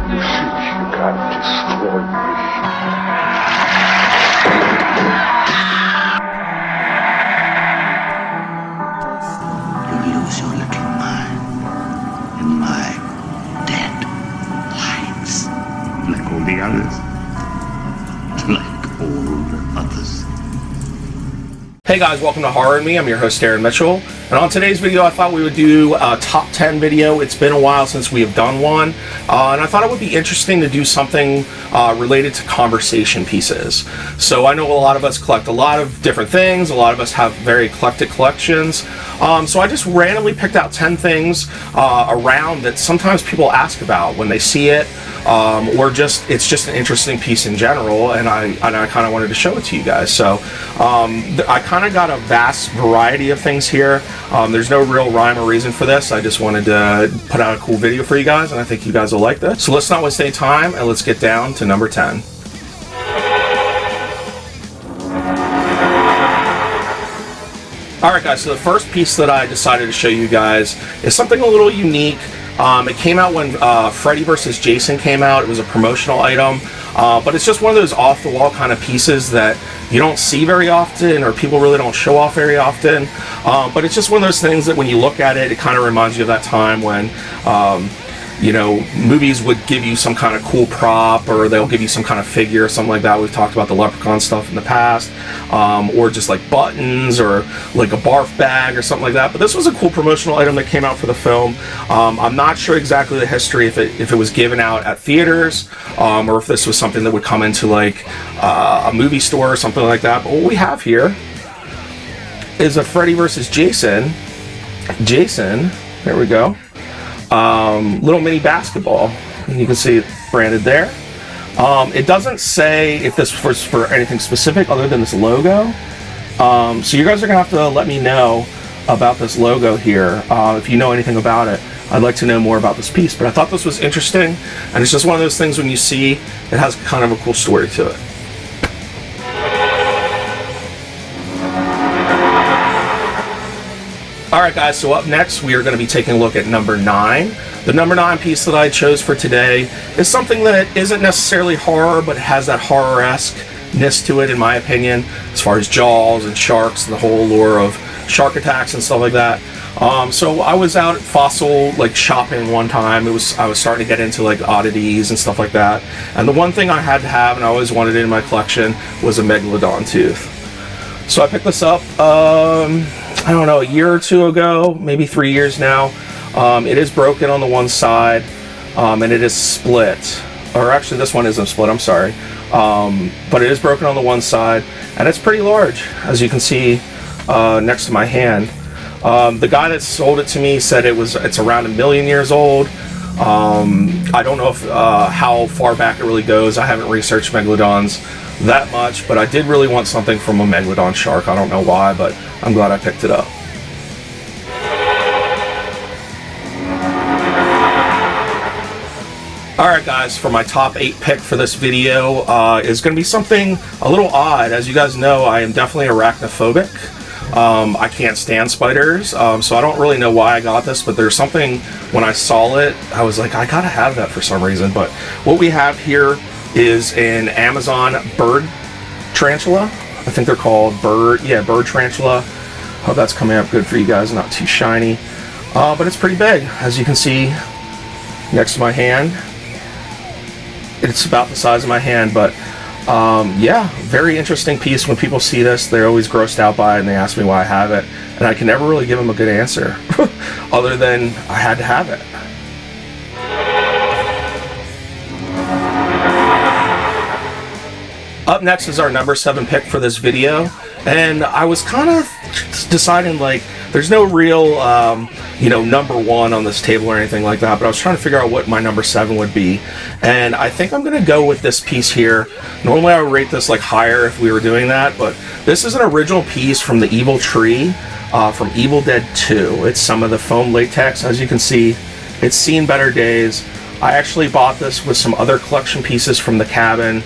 You think you can destroy me? You lose your little mind in my dead lights. Like all the others. Like all the others. Hey guys, welcome to Horror and Me. I'm your host Aaron Mitchell, and on today's video I thought we would do a top 10 video. It's been a while since we have done one, and I thought it would be interesting to do something related to conversation pieces. So I know a lot of us collect a lot of different things, a lot of us have very eclectic collections, so I just randomly picked out 10 things around that sometimes people ask about when they see it, or just it's just an interesting piece in general, and I kind of wanted to show it to you guys. So I kind of got a vast variety of things here. There's no real rhyme or reason for this. I just wanted to put out a cool video for you guys, and I think you guys will like this. So let's not waste any time, and let's get down to number 10. Alright guys, so the first piece that I decided to show you guys is something a little unique. It came out when Freddy vs. Jason came out. It was a promotional item, but it's just one of those off-the-wall kind of pieces that you don't see very often, or people really don't show off very often, but it's just one of those things that when you look at it, it kind of reminds you of that time when you know, movies would give you some kind of cool prop, or they'll give you some kind of figure or something like that. We've talked about the Leprechaun stuff in the past, or just like buttons or like a barf bag or something like that. But this was a cool promotional item that came out for the film. I'm not sure exactly the history, if it was given out at theaters, or if this was something that would come into like a movie store or something like that. But what we have here is a Freddy vs. Jason. There we go. Little mini basketball, and you can see it branded there. It doesn't say if this was for anything specific other than this logo, so you guys are gonna have to let me know about this logo here. If you know anything about it, I'd like to know more about this piece. But I thought this was interesting, and it's just one of those things when you see it has kind of a cool story to it. Alright guys, so up next we are going to be taking a look at number 9. The number 9 piece that I chose for today is something that isn't necessarily horror, but it has that horror-esque-ness to it, in my opinion, as far as Jaws and sharks and the whole allure of shark attacks and stuff like that. So I was out at Fossil shopping one time. I was starting to get into like oddities and stuff like that, and the one thing I had to have, and I always wanted it in my collection, was a Megalodon tooth. So I picked this up I don't know, a year or two ago, maybe 3 years now. It is broken on the one side, and it is split. Or actually, this one isn't split, I'm sorry. But it is broken on the one side, and it's pretty large, as you can see next to my hand. The guy that sold it to me said it's around 1 million years old. I don't know if how far back it really goes. I haven't researched Megalodons that much, but I did really want something from a Megalodon shark. I don't know why, but I'm glad I picked it up. Alright guys, for my top 8 pick for this video is going to be something a little odd. As you guys know, I am definitely arachnophobic. I can't stand spiders, so I don't really know why I got this, but there's something, when I saw it, I was like, I gotta have that for some reason. But what we have here is an Amazon bird tarantula. I think they're called bird tarantula. Hope that's coming up good for you guys, not too shiny. But it's pretty big, as you can see next to my hand. It's about the size of my hand, but yeah, very interesting piece. When people see this, they're always grossed out by it, and they ask me why I have it, and I can never really give them a good answer other than I had to have it. Up next is our number 7 pick for this video, and I was kind of deciding, like, there's no real you know, number 1 on this table or anything like that, but I was trying to figure out what my number 7 would be, and I think I'm gonna go with this piece here. Normally I would rate this like higher if we were doing that, but this is an original piece from the Evil Tree from Evil Dead 2. It's some of the foam latex. As you can see, it's seen better days. I actually bought this with some other collection pieces from the cabin,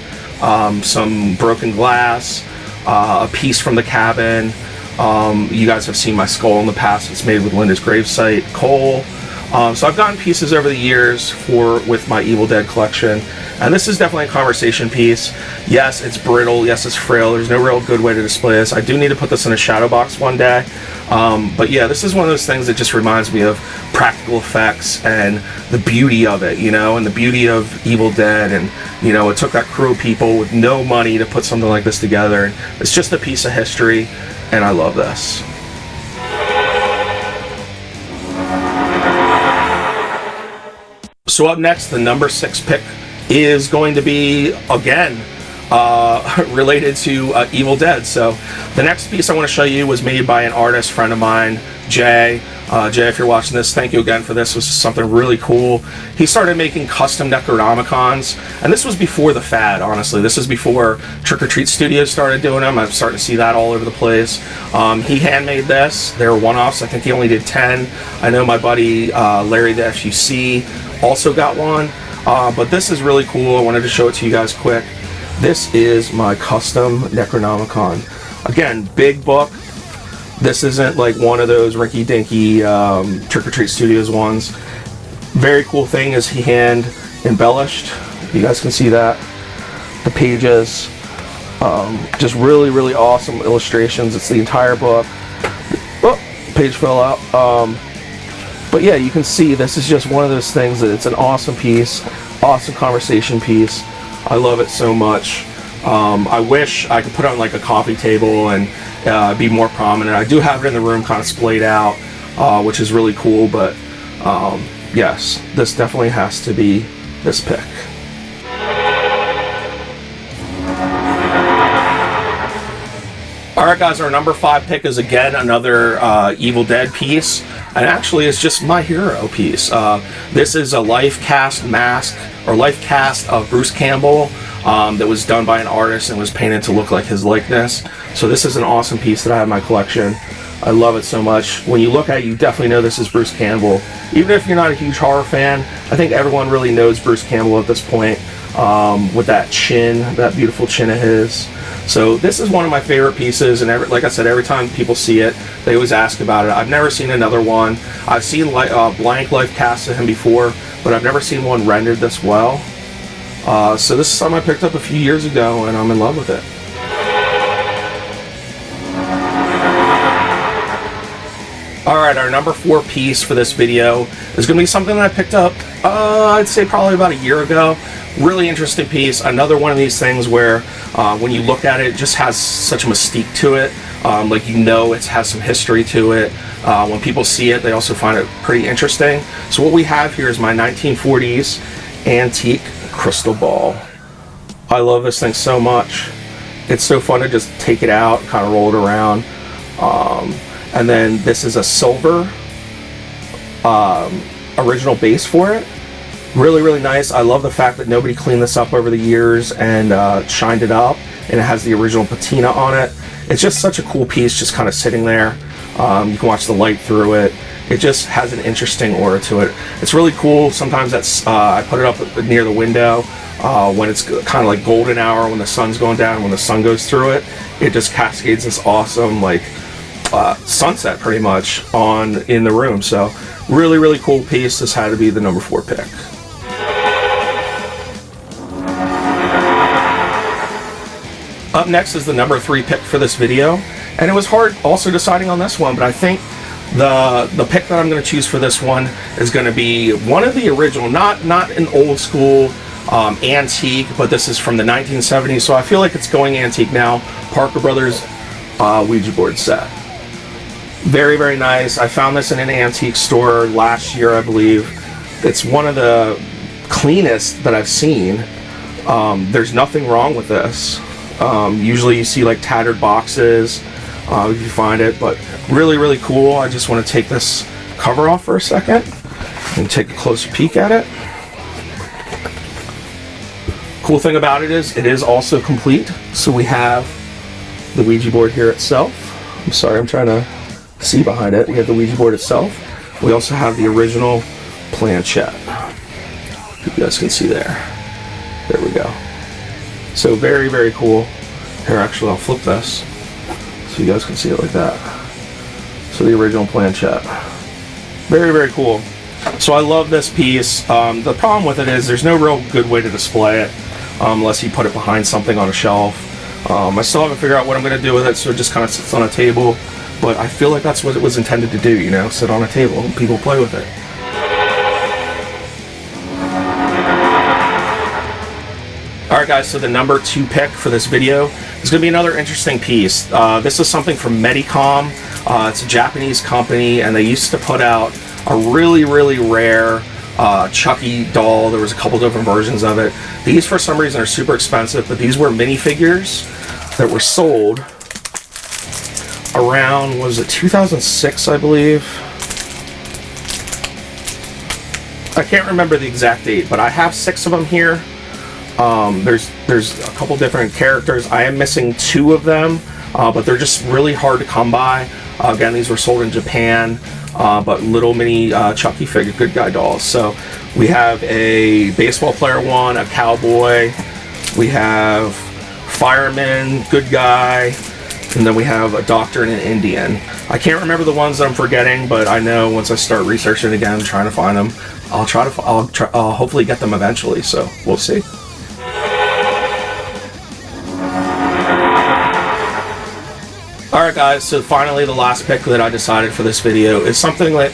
some broken glass, a piece from the cabin. You guys have seen my skull in the past. It's made with Linda's gravesite coal. So I've gotten pieces over the years with my Evil Dead collection, and this is definitely a conversation piece. Yes, it's brittle. Yes, it's frail. There's no real good way to display this. I do need to put this in a shadow box one day. But yeah, this is one of those things that just reminds me of practical effects and the beauty of it, you know, and the beauty of Evil Dead. And, you know, it took that crew of people with no money to put something like this together. And it's just a piece of history, and I love this. So up next, the number 6 pick is going to be, again, related to Evil Dead. So the next piece I want to show you was made by an artist friend of mine, Jay. Jay, if you're watching this, thank you again for this. This was something really cool. He started making custom Necronomicons, and this was before the fad, honestly. This is before Trick or Treat Studios started doing them. I'm starting to see that all over the place. He handmade this. They were one-offs. I think he only did 10. I know my buddy Larry the FUC also got one, but this is really cool. I wanted to show it to you guys quick. This is my custom Necronomicon. Again, big book. This isn't like one of those rinky-dinky Trick or Treat Studios ones. Very cool thing is he hand embellished. You guys can see that. The pages. Just really, really awesome illustrations. It's the entire book. Oh, page fell out. But yeah, you can see this is just one of those things that it's an awesome piece, awesome conversation piece. I love it so much. I wish I could put it on like a coffee table and be more prominent. I do have it in the room kind of splayed out, which is really cool, but yes, this definitely has to be this pick. Alright guys, our number 5 pick is again another Evil Dead piece, and actually it's just my hero piece. This is a life cast mask, or life cast of Bruce Campbell, that was done by an artist and was painted to look like his likeness. So this is an awesome piece that I have in my collection. I love it so much. When you look at it, you definitely know this is Bruce Campbell. Even if you're not a huge horror fan, I think everyone really knows Bruce Campbell at this point, with that chin, that beautiful chin of his. So this is one of my favorite pieces, and like I said, every time people see it, they always ask about it. I've never seen another one. I've seen blank life casts of him before, but I've never seen one rendered this well. So this is something I picked up a few years ago, and I'm in love with it. Alright, our number 4 piece for this video is going to be something that I picked up, I'd say probably about a year ago. Really interesting piece. Another one of these things where when you look at it, it just has such a mystique to it. Like, you know, it has some history to it. When people see it, they also find it pretty interesting. So what we have here is my 1940s antique crystal ball. I love this thing so much. It's so fun to just take it out, kind of roll it around. And then this is a silver original base for it. Really, really nice. I love the fact that nobody cleaned this up over the years and shined it up, and it has the original patina on it. It's just such a cool piece, just kind of sitting there. You can watch the light through it. It just has an interesting aura to it. It's really cool. Sometimes that's I put it up near the window when it's kind of like golden hour, when the sun's going down. When the sun goes through it, it just cascades this awesome like sunset pretty much in the room. So really, really cool piece. This had to be the number 4 pick. Up next is the number 3 pick for this video, and it was hard also deciding on this one, but I think the pick that I'm going to choose for this one is going to be one of the original, not an old school antique, but this is from the 1970s, so I feel like it's going antique now. Parker Brothers Ouija board set. Very, very nice. I found this in an antique store last year, I believe. It's one of the cleanest that I've seen. There's nothing wrong with this. Usually you see like tattered boxes if you find it, but really, really cool. I just want to take this cover off for a second and take a closer peek at it. Cool thing about it is also complete. So we have the Ouija board here itself. I'm sorry, I'm trying to see behind it. We have the Ouija board itself. We also have the original planchette. You guys can see there. There we go. So very, very cool. Here, actually, I'll flip this so you guys can see it like that. So the original planchette. Very, very cool. So I love this piece. The problem with it is there's no real good way to display it unless you put it behind something on a shelf. I still haven't figured out what I'm going to do with it, so it just kind of sits on a table. But I feel like that's what it was intended to do, you know, sit on a table and people play with it. Alright guys, so the number 2 pick for this video is going to be another interesting piece. This is something from Medicom. It's a Japanese company, and they used to put out a really, really rare Chucky doll. There was a couple different versions of it. These, for some reason, are super expensive, but these were minifigures that were sold around, was it 2006, I believe? I can't remember the exact date, but I have 6 of them here. There's a couple different characters. I am missing 2 of them, but they're just really hard to come by. Again, these were sold in Japan, but little mini Chucky figure, good guy dolls. So we have a baseball player one, a cowboy, we have fireman, good guy, and then we have a doctor and an Indian. I can't remember the ones that I'm forgetting, but I know once I start researching again, trying to find them, I'll hopefully get them eventually. So we'll see. Alright guys, so finally the last pick that I decided for this video is something that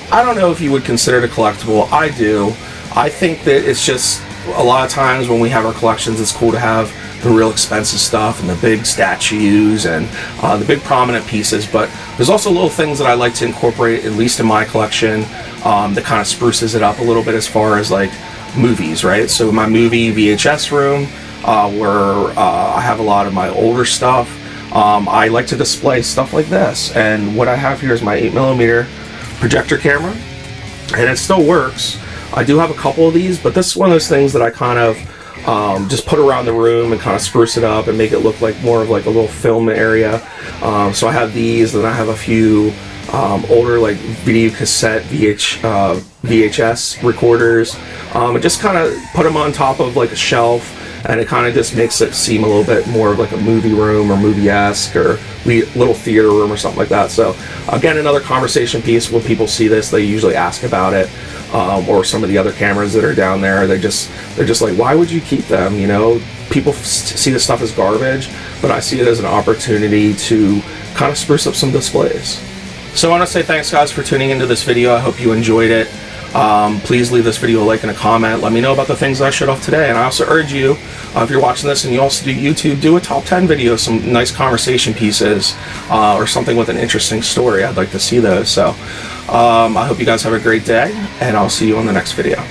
I don't know if you would consider it a collectible. I do. I think that it's just, a lot of times when we have our collections, it's cool to have the real expensive stuff and the big statues and the big prominent pieces, but there's also little things that I like to incorporate, at least in my collection, that kind of spruces it up a little bit as far as like movies, right? So my movie VHS room, where I have a lot of my older stuff, I like to display stuff like this, and what I have here is my 8mm projector camera, and it still works. I do have a couple of these, but this is one of those things that I kind of just put around the room and kind of spruce it up and make it look like more of like a little film area. So I have these, and I have a few older like video cassette VHS recorders, and just kind of put them on top of like a shelf. And it kind of just makes it seem a little bit more of like a movie room or movie-esque or little theater room or something like that. So again, another conversation piece. When people see this, they usually ask about it, or some of the other cameras that are down there. They're just like, why would you keep them? You know, people see this stuff as garbage, but I see it as an opportunity to kind of spruce up some displays. So I want to say thanks guys for tuning into this video. I hope you enjoyed it. Please leave this video a like and a comment. Let me know about the things I showed off today. And I also urge you, if you're watching this and you also do YouTube, do a top 10 video, some nice conversation pieces, or something with an interesting story. I'd like to see those. So I hope you guys have a great day, and I'll see you on the next video.